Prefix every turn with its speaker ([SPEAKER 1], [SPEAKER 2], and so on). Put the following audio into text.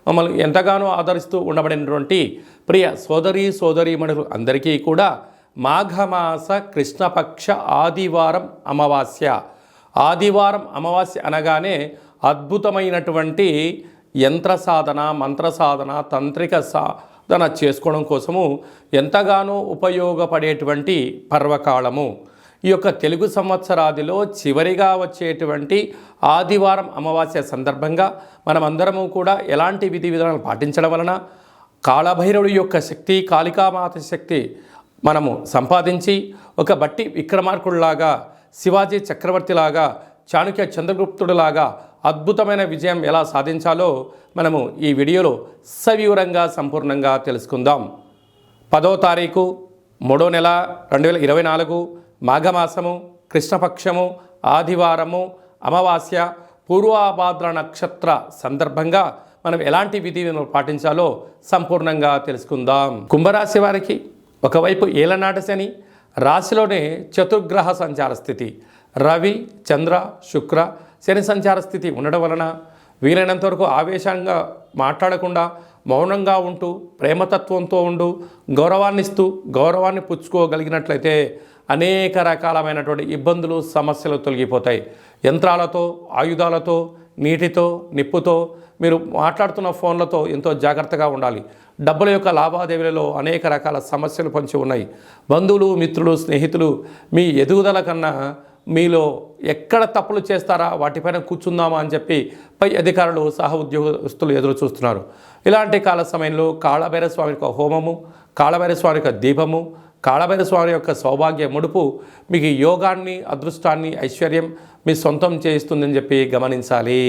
[SPEAKER 1] మమ్మల్ని ఎంతగానో ఆదరిస్తూ ఉండబడినటువంటి ప్రియ సోదరీమణులు అందరికీ కూడా మాఘమాస కృష్ణపక్ష ఆదివారం అమావాస్య అనగానే అద్భుతమైనటువంటి యంత్ర సాధన, మంత్ర సాధన, తంత్రిక సాధన చేసుకోవడం కోసము ఎంతగానో ఉపయోగపడేటువంటి పర్వకాలము. ఈ యొక్క తెలుగు సంవత్సరాదిలో చివరిగా వచ్చేటువంటి ఆదివారం అమావాస్య సందర్భంగా మనమందరము కూడా ఎలాంటి విధి విధానాలు పాటించడం వలన కాళభైరవుడి యొక్క శక్తి, కాళికామాత శక్తి మనము సంపాదించి ఒక బట్టి విక్రమార్కుడిలాగా, శివాజీ చక్రవర్తిలాగా, చాణక్య చంద్రగుప్తుడిలాగా అద్భుతమైన విజయం ఎలా సాధించాలో మనము ఈ వీడియోలో సవివరంగా సంపూర్ణంగా తెలుసుకుందాం. 10వ తారీఖు 3వ నెల 2024 మాఘమాసము, కృష్ణపక్షము, ఆదివారము, అమావాస్య, పూర్వాభాద్ర నక్షత్ర సందర్భంగా మనం ఎలాంటి విధిని పాటించాలో సంపూర్ణంగా తెలుసుకుందాం. కుంభరాశి వారికి ఒకవైపు ఏలనాటి శని, రాశిలోనే చతుర్గ్రహ సంచార స్థితి, రవి, చంద్ర, శుక్ర, శని సంచార స్థితి ఉండడం వలన వీలైనంత వరకు ఆవేశంగా మాట్లాడకుండా మౌనంగా ఉంటూ ప్రేమతత్వంతో ఉంటూ గౌరవాన్నిస్తూ గౌరవాన్ని పుచ్చుకోగలిగినట్లయితే అనేక రకాలమైనటువంటి ఇబ్బందులు, సమస్యలు తొలగిపోతాయి. యంత్రాలతో, ఆయుధాలతో, నీటితో, నిప్పుతో, మీరు మాట్లాడుతున్న ఫోన్లతో ఎంతో జాగ్రత్తగా ఉండాలి. డబ్బుల యొక్క లావాదేవీలలో అనేక రకాల సమస్యలు పొంచి ఉన్నాయి. బంధువులు, మిత్రులు, స్నేహితులు మీ ఎదుగుదల కన్నా మీలో ఎక్కడ తప్పులు చేస్తారా వాటిపైన కూర్చుందామా అని చెప్పి పై అధికారులు, సహ ఉద్యోగస్తులు ఎదురు చూస్తున్నారు. ఇలాంటి కాల సమయంలో కాళభైరవ స్వామి యొక్క హోమము, కాళభైరవ స్వామి యొక్క దీపము, కాళభైరవ స్వామి యొక్క సౌభాగ్య ముడుపు మీకు యోగాన్ని, అదృష్టాన్ని, ఐశ్వర్యం మీ సొంతం చేయిస్తుందని చెప్పి గమనించాలి.